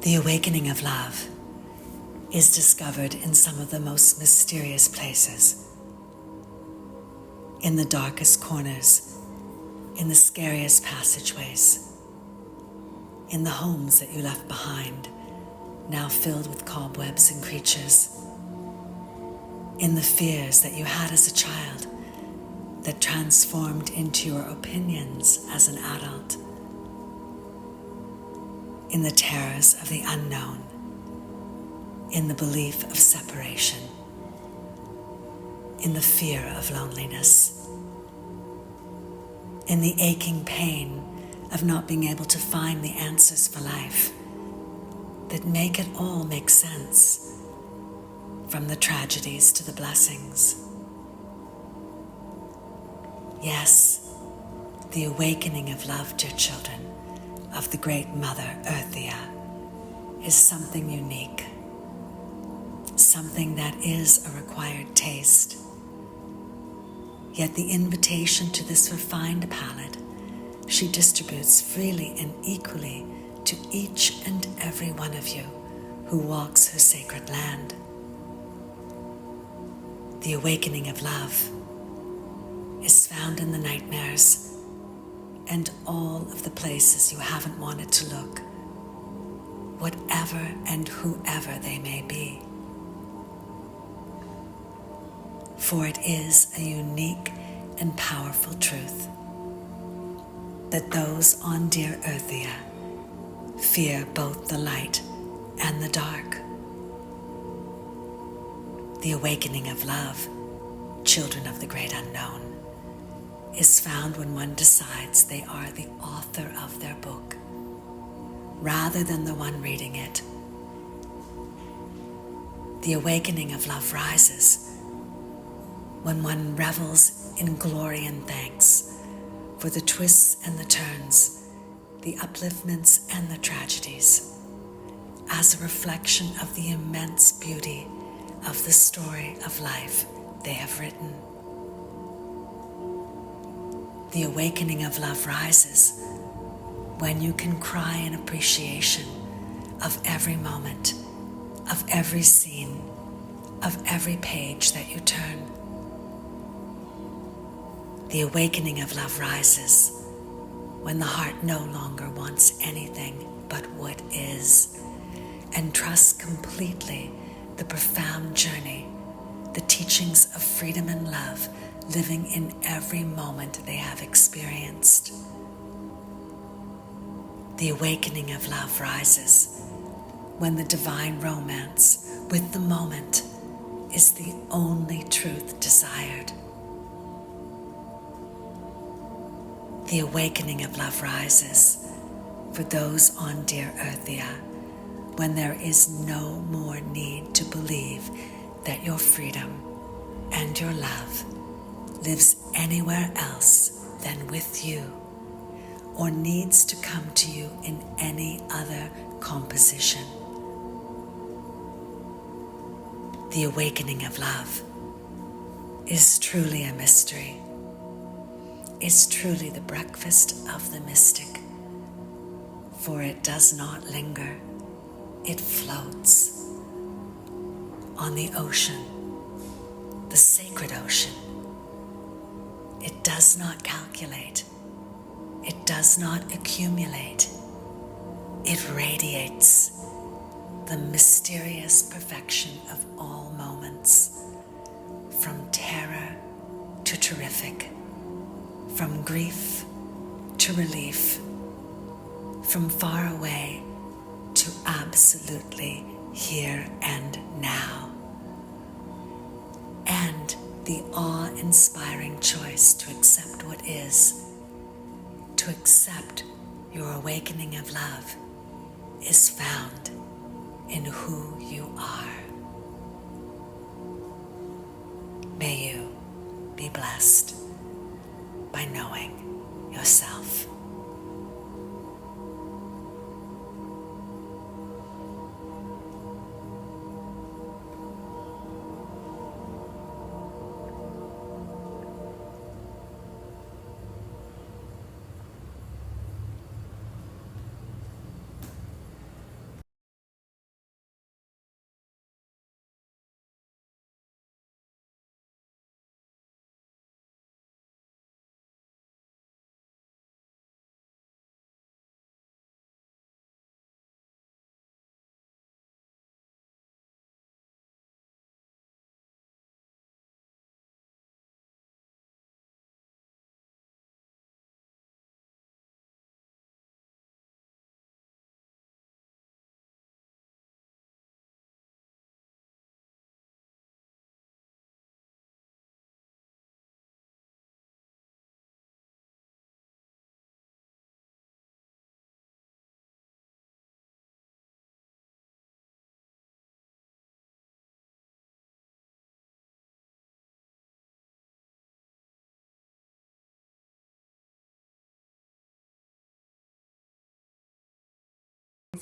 The awakening of love is discovered in some of the most mysterious places, in the darkest corners, in the scariest passageways, in the homes that you left behind, now filled with cobwebs and creatures, in the fears that you had as a child that transformed into your opinions as an adult, in the terrors of the unknown, in the belief of separation, in the fear of loneliness, in the aching pain of not being able to find the answers for life that make it all make sense, from the tragedies to the blessings. Yes, the awakening of love, dear children, of the great Mother Earthia is something unique, something that is a required taste. Yet the invitation to this refined palate she distributes freely and equally to each and every one of you who walks her sacred land. The awakening of love is found in the nightmares and all of the places you haven't wanted to look, whatever and whoever they may be. For it is a unique and powerful truth that those on dear Earthia fear both the light and the dark. The awakening of love, children of the great unknown, is found when one decides they are the author of their book, rather than the one reading it. The awakening of love rises when one revels in glory and thanks for the twists and the turns, the upliftments and the tragedies, as a reflection of the immense beauty of the story of life they have written. The awakening of love rises when you can cry in appreciation of every moment, of every scene, of every page that you turn. The awakening of love rises when the heart no longer wants anything but what is, and trusts completely the profound journey, the teachings of freedom and love living in every moment they have experienced. The awakening of love rises when the divine romance with the moment is the only truth desired. The awakening of love rises for those on dear Earthia when there is no more need to believe that your freedom and your love lives anywhere else than with you, or needs to come to you in any other composition. The awakening of love is truly a mystery, is truly the breakfast of the mystic, for it does not linger, it floats on the ocean, the sacred ocean. It does not calculate, it does not accumulate, it radiates the mysterious perfection of all moments, from terror to terrific, from grief to relief, from far away to absolutely here and now. And the awe-inspiring choice to accept what is, to accept your awakening of love, is found in who you are. May you be blessed by knowing yourself.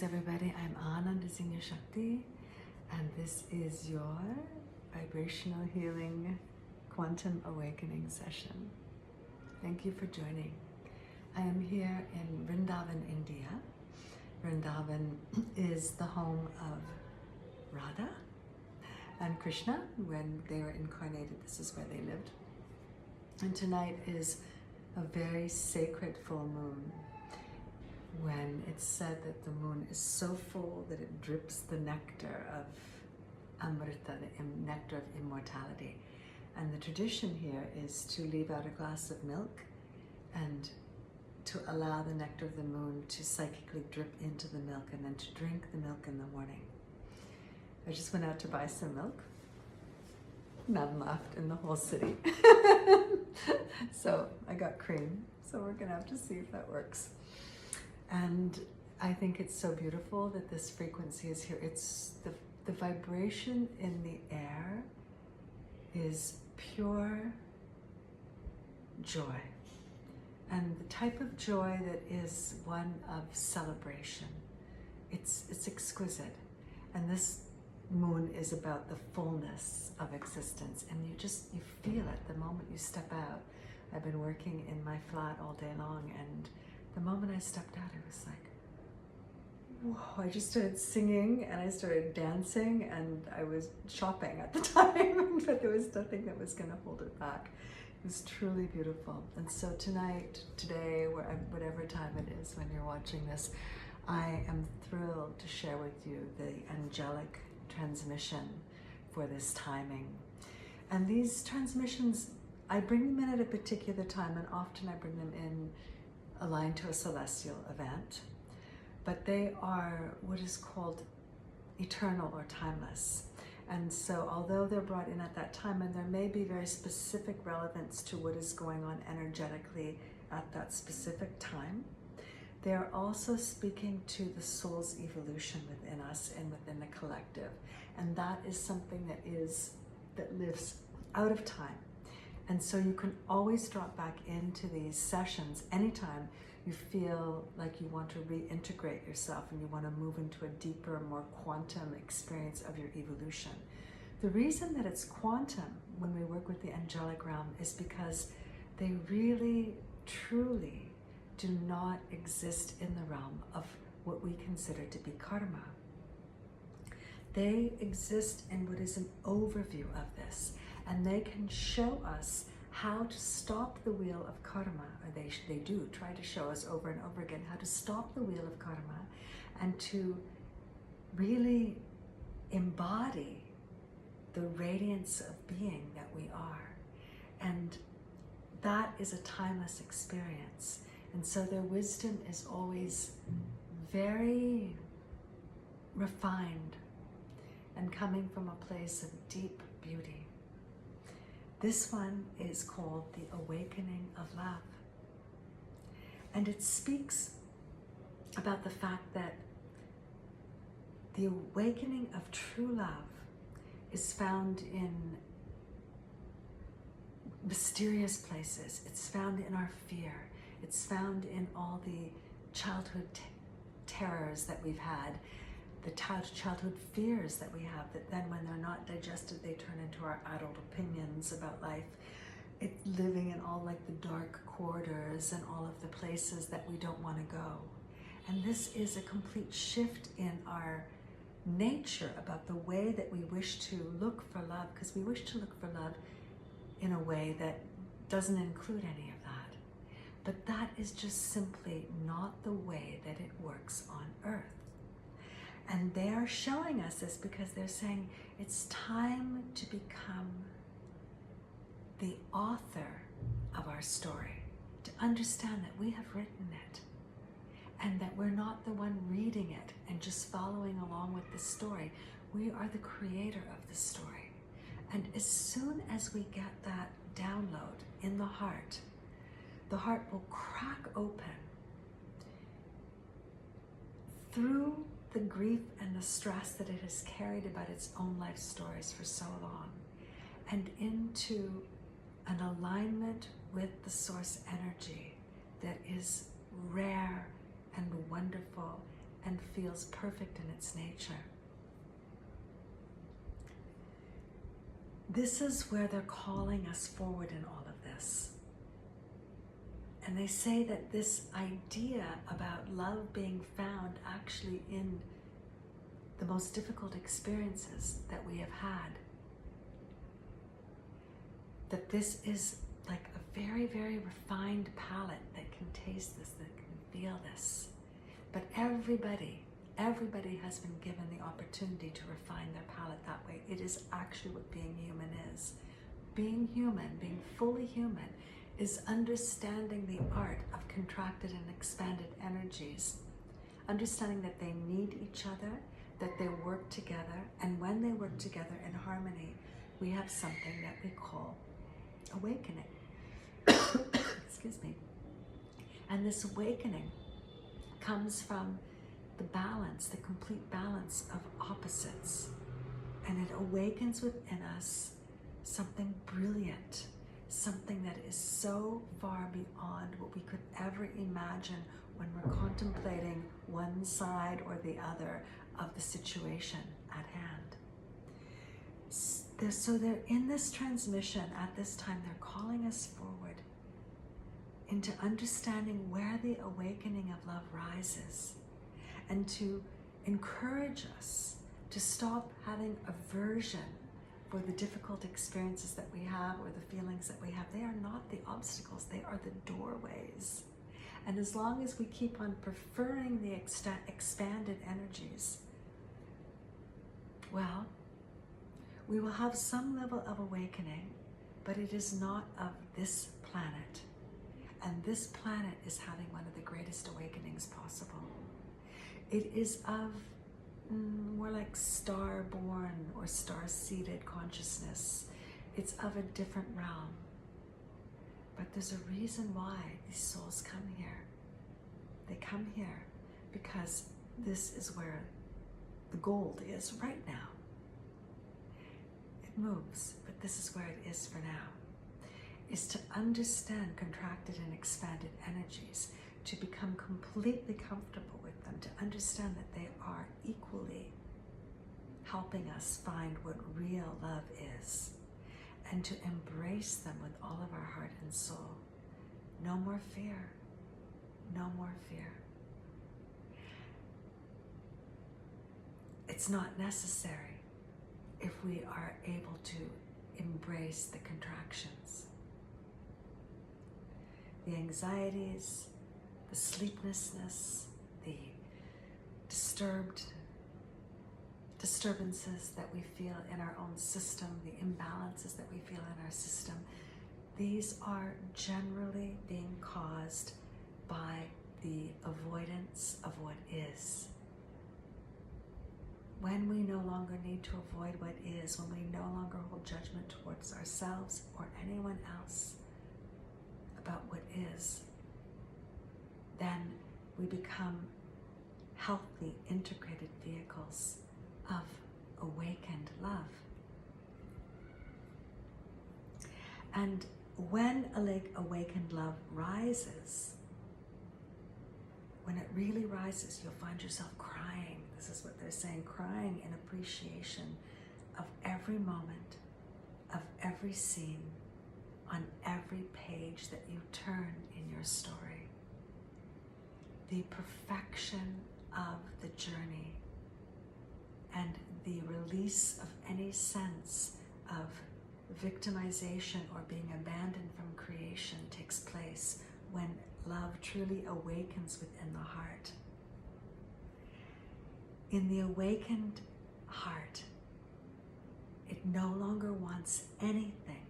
Everybody, I'm Ananda Senior Shakti, and this is your vibrational healing quantum awakening session. Thank you for joining. I am here in Vrindavan, India. Vrindavan is the home of Radha and Krishna. When they were incarnated, this is where they lived. And tonight is a very sacred full moon, when it's said that the moon is so full that it drips the nectar of Amrita, the nectar of immortality. And the tradition here is to leave out a glass of milk and to allow the nectar of the moon to psychically drip into the milk and then to drink the milk in the morning. I just went out to buy some milk. None left in the whole city. So I got cream. So we're gonna have to see if that works. And I think it's so beautiful that this frequency is here. It's the vibration in the air is pure joy. And the type of joy that is one of celebration. It's exquisite. And this moon is about the fullness of existence. And you feel it the moment you step out. I've been working in my flat all day long, and the moment I stepped out, it was like, whoa, I just started singing and I started dancing, and I was shopping at the time, but there was nothing that was going to hold it back. It was truly beautiful. And so tonight, today, whatever time it is when you're watching this, I am thrilled to share with you the angelic transmission for this timing. And these transmissions, I bring them in at a particular time, and often I bring them in aligned to a celestial event, but they are what is called eternal or timeless. And so although they're brought in at that time, and there may be very specific relevance to what is going on energetically at that specific time, they are also speaking to the soul's evolution within us and within the collective. And that is something that lives out of time. And so you can always drop back into these sessions anytime you feel like you want to reintegrate yourself and you want to move into a deeper, more quantum experience of your evolution. The reason that it's quantum when we work with the angelic realm is because they really, truly do not exist in the realm of what we consider to be karma. They exist in what is an overview of this. And they can show us how to stop the wheel of karma, or they do try to show us over and over again how to stop the wheel of karma and to really embody the radiance of being that we are. And that is a timeless experience. And so their wisdom is always very refined and coming from a place of deep beauty. This one is called the Awakening of Love. And it speaks about the fact that the awakening of true love is found in mysterious places. It's found in our fear. It's found in all the childhood terrors that we've had, the childhood fears that we have, that then when they're not digested, they turn into our adult opinions about life. It's living in all like the dark corridors and all of the places that we don't want to go. And this is a complete shift in our nature about the way that we wish to look for love, because we wish to look for love in a way that doesn't include any of that. But that is just simply not the way that it works on earth. And they are showing us this because they're saying it's time to become the author of our story, to understand that we have written it and that we're not the one reading it and just following along with the story. We are the creator of the story. And as soon as we get that download in the heart will crack open through the grief and the stress that it has carried about its own life stories for so long, and into an alignment with the source energy that is rare and wonderful and feels perfect in its nature. This is where they're calling us forward in all of this. And they say that this idea about love being found actually in the most difficult experiences that we have had, that this is like a very, very refined palate that can taste this, that can feel this. But everybody has been given the opportunity to refine their palate that way. It is actually what being human is. Being human, being fully human, is understanding the art of contracted and expanded energies, understanding that they need each other, that they work together, and when they work together in harmony, we have something that we call awakening. Excuse me. And this awakening comes from the balance, the complete balance of opposites. And it awakens within us something brilliant, something that is so far beyond what we could ever imagine when we're contemplating one side or the other of the situation at hand. So they're in this transmission at this time, they're calling us forward into understanding where the awakening of love rises, and to encourage us to stop having aversion for the difficult experiences that we have or the feelings that we have. They are not the obstacles, they are the doorways. And as long as we keep on preferring the expanded energies, well, we will have some level of awakening, but it is not of this planet. And this planet is having one of the greatest awakenings possible. It is of more like star-born or star-seated consciousness. It's of a different realm. But there's a reason why these souls come here. They come here because this is where the gold is right now. It moves, but this is where it is for now. Is to understand contracted and expanded energies, to become completely comfortable with them, to understand that they are equally helping us find what real love is, and to embrace them with all of our heart and soul. No more fear. No more fear. It's not necessary if we are able to embrace the contractions, the anxieties, the sleeplessness, the disturbances that we feel in our own system, the imbalances that we feel in our system. These are generally being caused by the avoidance of what is. When we no longer need to avoid what is, when we no longer hold judgment towards ourselves or anyone else about what is, then we become healthy, integrated vehicles of awakened love. And when awakened love rises, when it really rises, you'll find yourself crying. This is what they're saying, crying in appreciation of every moment, of every scene, on every page that you turn in your story. The perfection of the journey and the release of any sense of victimization or being abandoned from creation takes place when love truly awakens within the heart. In the awakened heart, it no longer wants anything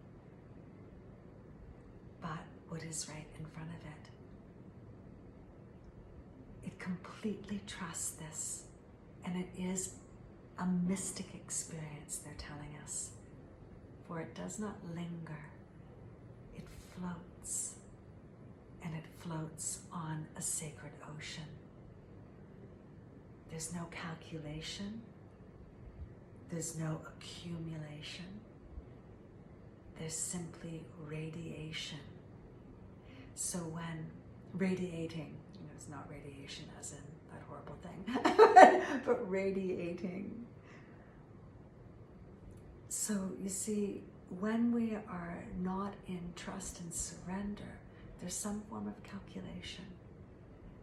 but what is right in front of it. It completely trusts this, and it is a mystic experience, they're telling us, for it does not linger, it floats, and it floats on a sacred ocean. There's no calculation, there's no accumulation, there's simply radiation. So when radiating, it's not radiation as in that horrible thing, but radiating. So you see, when we are not in trust and surrender, there's some form of calculation.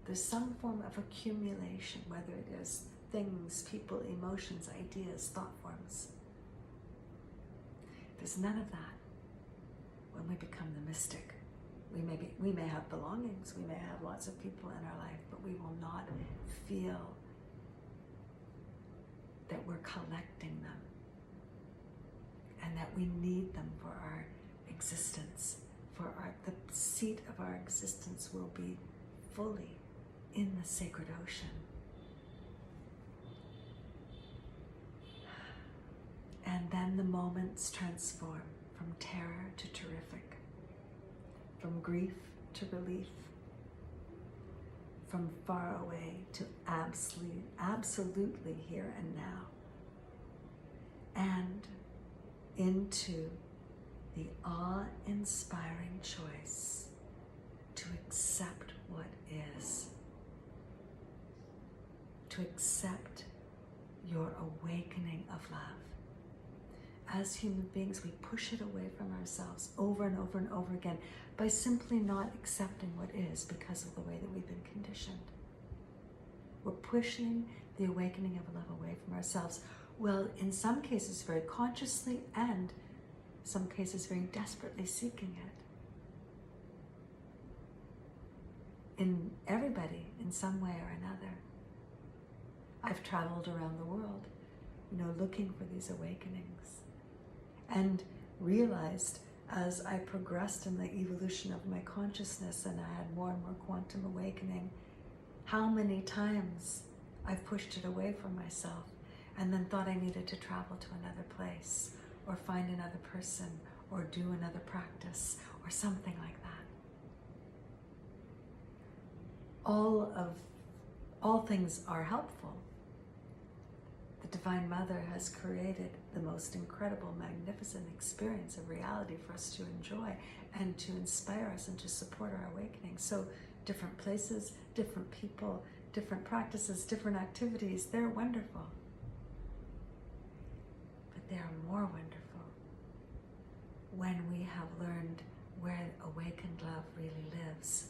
There's some form of accumulation, whether it is things, people, emotions, ideas, thought forms. There's none of that when we become the mystic. We may have belongings, we may have lots of people in our life, but we will not feel that we're collecting them and that we need them for our existence. The seat of our existence will be fully in the sacred ocean. And then the moments transform from terror to terrific, from grief to relief, from far away to absolutely here and now, and into the awe-inspiring choice to accept what is, to accept your awakening of love. As human beings, we push it away from ourselves over and over and over again by simply not accepting what is because of the way that we've been conditioned. We're pushing the awakening of love away from ourselves. Well, in some cases very consciously, and some cases very desperately seeking it. In everybody, in some way or another. I've traveled around the world, looking for these awakenings, and realized as I progressed in the evolution of my consciousness and I had more and more quantum awakening, how many times I've pushed it away from myself and then thought I needed to travel to another place or find another person or do another practice or something like that. All things are helpful. The Divine Mother has created the most incredible, magnificent experience of reality for us to enjoy and to inspire us and to support our awakening. So different places, different people, different practices, different activities, they're wonderful. But they are more wonderful when we have learned where awakened love really lives.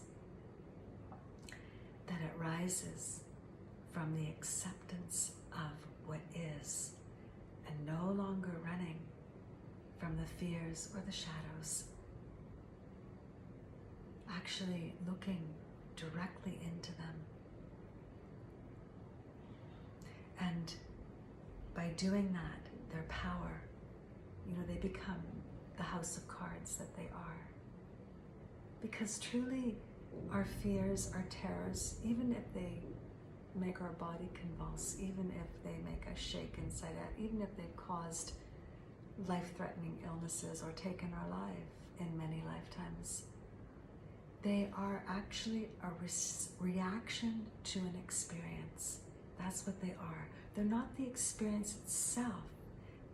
That it rises from the acceptance of what is, and no longer running from the fears or the shadows. Actually looking directly into them. And by doing that, their power, they become the house of cards that they are. Because truly, our fears, our terrors, even if they make our body convulse, even if they make us shake inside out, even if they've caused life-threatening illnesses or taken our life in many lifetimes, they are actually a reaction to an experience. That's what they are. They're not the experience itself.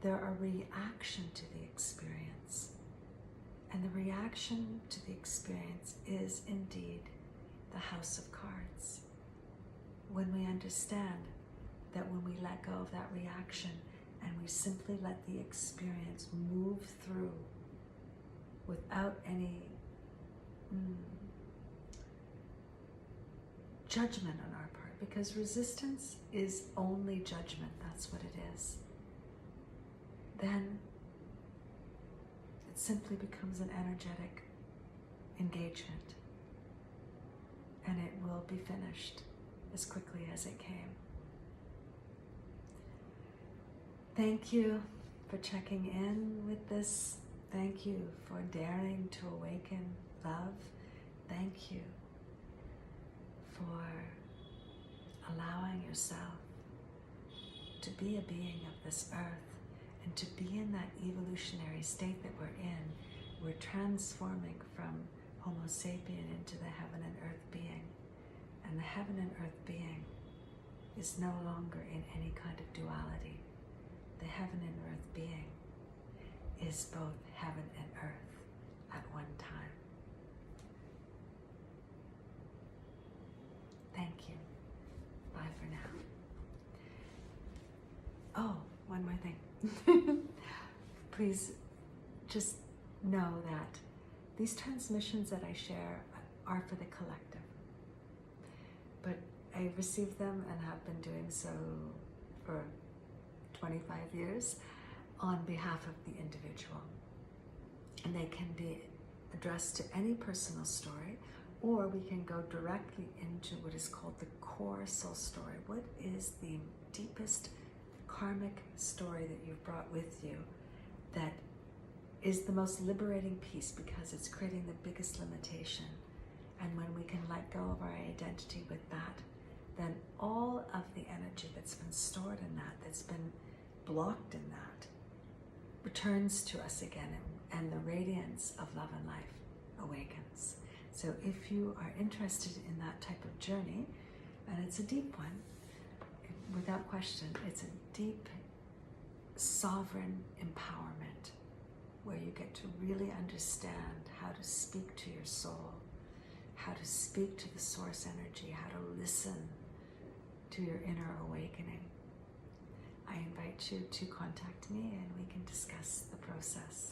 They're a reaction to the experience. And the reaction to the experience is indeed the house of cards. When we understand that when we let go of that reaction and we simply let the experience move through without any judgment on our part, because resistance is only judgment, that's what it is, then it simply becomes an energetic engagement, and it will be finished as quickly as it came. Thank you for checking in with this. Thank you for daring to awaken love. Thank you for allowing yourself to be a being of this earth and to be in that evolutionary state that we're in. We're transforming from Homo sapien into the heaven and earth being. And the heaven and earth being is no longer in any kind of duality. The heaven and earth being is both heaven and earth at one time. Thank you. Bye for now. Oh, one more thing. Please just know that these transmissions that I share are for the collective. But I receive them and have been doing so for 25 years on behalf of the individual. And they can be addressed to any personal story, or we can go directly into what is called the core soul story. What is the deepest karmic story that you've brought with you that is the most liberating piece, because it's creating the biggest limitation? And when we can let go of our identity with that, then all of the energy that's been stored in that, that's been blocked in that, returns to us again, and the radiance of love and life awakens. So if you are interested in that type of journey, and it's a deep one, without question, it's a deep, sovereign empowerment where you get to really understand how to speak to your soul, how to speak to the source energy, how to listen to your inner awakening. I invite you to contact me and we can discuss the process.